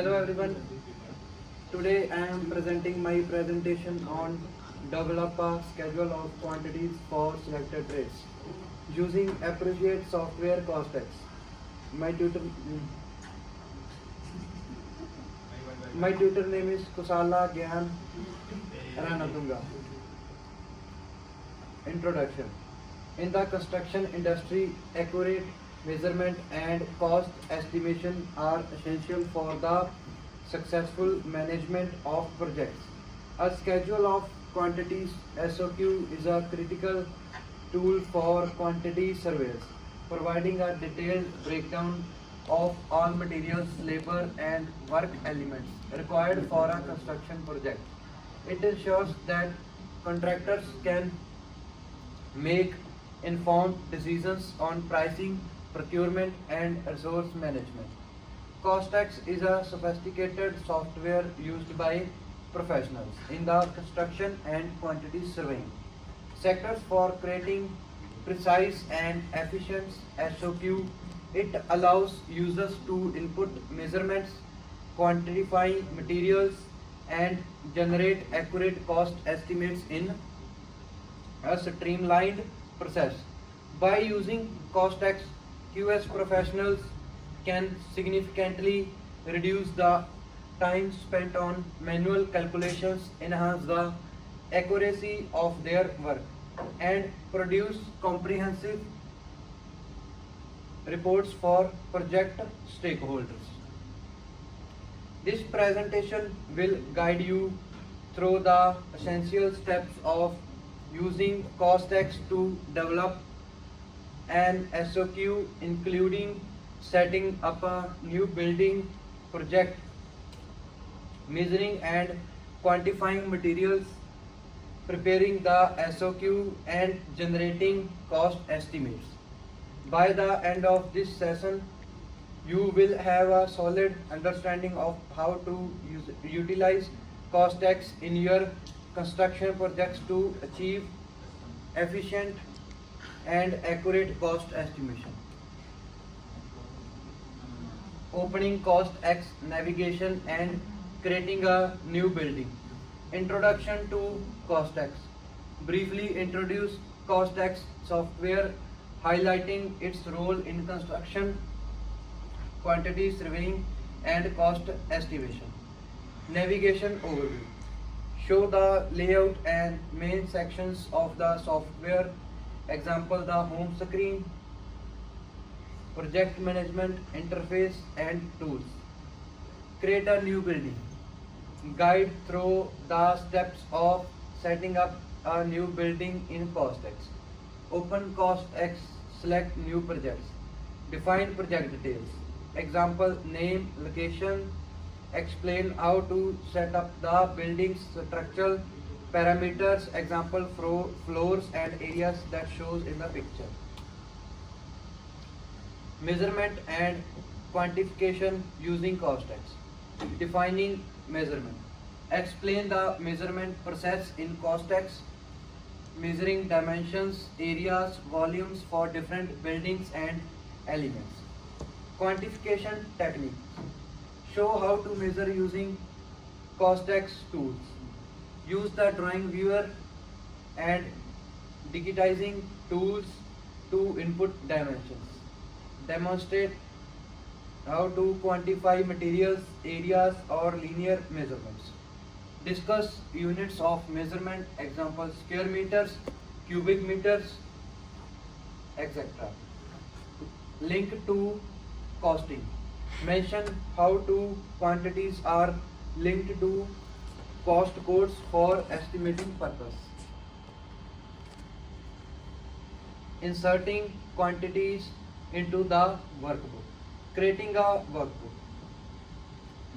Hello everyone. Today I am presenting my presentation on develop a schedule of quantities for selected trades using appropriate software Costex. My tutor my tutor name is Kusala Gyan Ranatunga. Introduction. In the construction industry, accurate measurement and cost estimation are essential for the successful management of projects. A schedule of quantities SOQ is a critical tool for quantity surveys, providing a detailed breakdown of all materials, labor, and work elements required for a construction project. It ensures that contractors can make informed decisions on pricing, procurement, and resource management. Costex is a sophisticated software used by professionals in the construction and quantity surveying sectors for creating precise and efficient SOQ. It allows users to input measurements, quantify materials, and generate accurate cost estimates in a streamlined process. By using Costex, QS professionals can significantly reduce the time spent on manual calculations, enhance the accuracy of their work, and produce comprehensive reports for project stakeholders. This presentation will guide you through the essential steps of using Costex to develop an SOQ, including setting up a new building project, measuring and quantifying materials, preparing the SOQ, and generating cost estimates. By the end of this session, you will have a solid understanding of how to utilize Costex in your construction projects to achieve efficient and accurate cost estimation. Opening Cost X navigation and creating a new building. Introduction to Costex. Briefly introduce Costex software, highlighting its role in construction, quantity surveying, and cost estimation. Navigation overview. Show the layout and main sections of the software. Example, the home screen, project management interface, and tools. Create a new building. Guide through the steps of setting up a new building in Costex. Open Costex, select new projects. Define project details. Example, name, location. Explain how to set up the building's structural parameters. Example, floors and areas that shows in the picture. Measurement and quantification using Costex. Defining measurement. Explain the measurement process in Costex, measuring dimensions, areas, volumes for different buildings and elements. Quantification technique. Show how to measure using Costex tools. Use the drawing viewer and digitizing tools to input dimensions. Demonstrate how to quantify materials, areas, or linear measurements. Discuss units of measurement, example, square meters, cubic meters, etc. Link to costing. Mention how to quantities are linked to cost codes for estimating purpose. Inserting quantities into the workbook. Creating a workbook.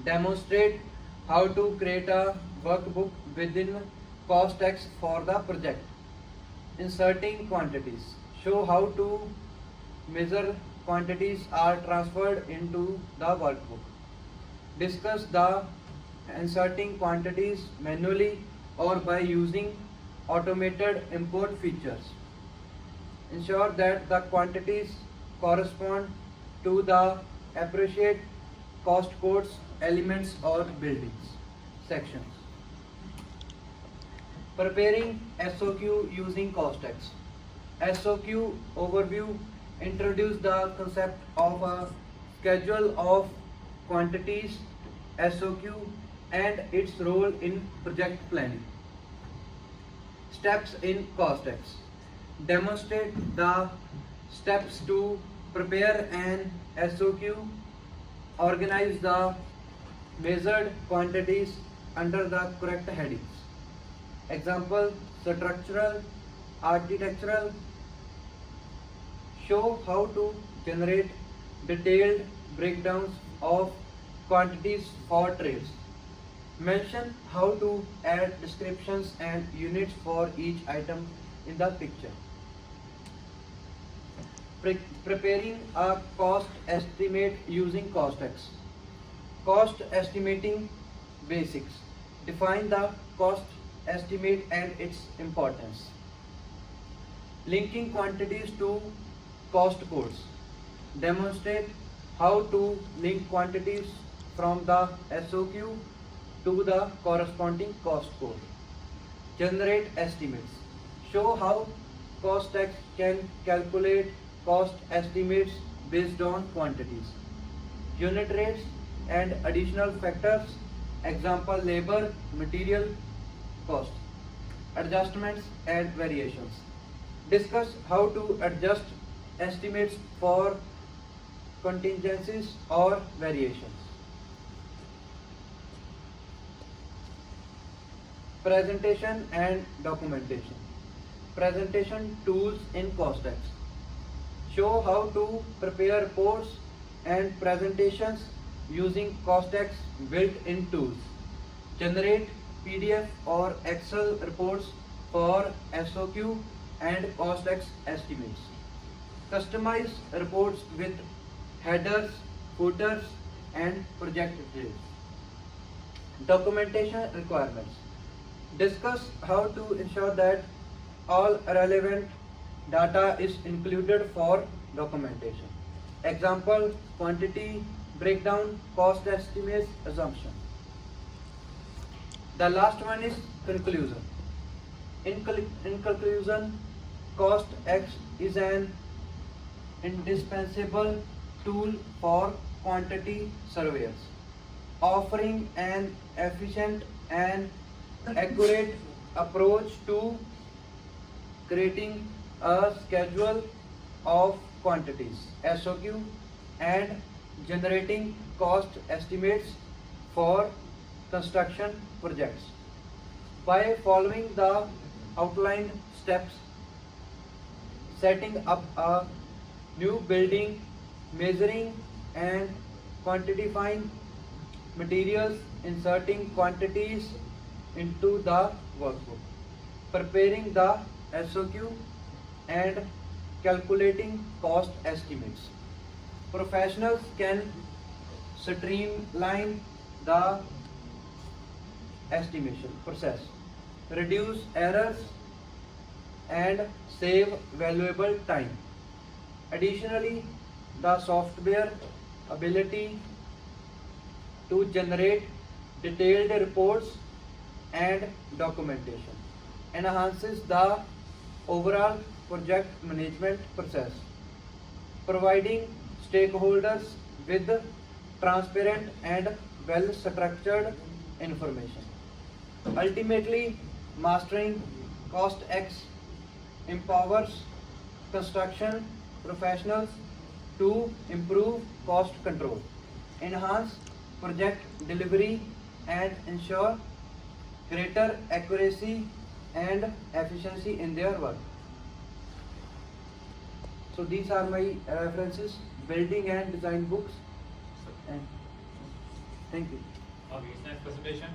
Demonstrate how to create a workbook within Costex for the project. Inserting quantities. Show how to measure quantities are transferred into the workbook. Discuss the inserting quantities manually or by using automated import features. Ensure that the quantities correspond to the appropriate cost codes elements or buildings. Sections. Preparing SOQ using COSTEX. SOQ overview introduce the concept of a schedule of quantities SOQ and its role in project planning. Steps in COSTEX. Demonstrate the steps to prepare an SOQ. Organize the measured quantities under the correct headings. Example: structural, architectural. Show how to generate detailed breakdowns of quantities for trades. Mention how to add descriptions and units for each item in the picture. Preparing a cost estimate using COSTEX. Cost estimating basics. Define the cost estimate and its importance. Linking quantities to cost codes. Demonstrate how to link quantities from the SOQ to the corresponding cost code. Generate estimates. Show how COSTEX can calculate cost estimates based on quantities, unit rates, and additional factors. Example: labor, material cost. Adjustments and variations. Discuss how to adjust estimates for contingencies or variations. Presentation and documentation. Presentation tools in COSTEX. Show how to prepare reports and presentations using COSTEX built-in tools. Generate PDF or Excel reports for SOQ and COSTEX estimates. Customize reports with headers, footers, and project details. Documentation requirements. Discuss how to ensure that all relevant data is included for documentation. Example: quantity breakdown, cost estimates, assumption. The last one is conclusion. In conclusion, COSTEX is an indispensable tool for quantity surveyors, offering an efficient and accurate approach to creating a schedule of quantities SOQ and generating cost estimates for construction projects. By following the outlined steps, setting up a new building, measuring and quantifying materials, inserting quantities into the workbook, preparing the SOQ and calculating cost estimates. Professionals can streamline the estimation process, reduce errors, and save valuable time. Additionally, the software ability to generate detailed reports and documentation enhances the overall project management process, providing stakeholders with transparent and well-structured information. Ultimately, mastering COSTEX empowers construction professionals to improve cost control, enhance project delivery, and ensure greater accuracy and efficiency in their work. So these are my references, building and design books. And thank you. Okay, next presentation.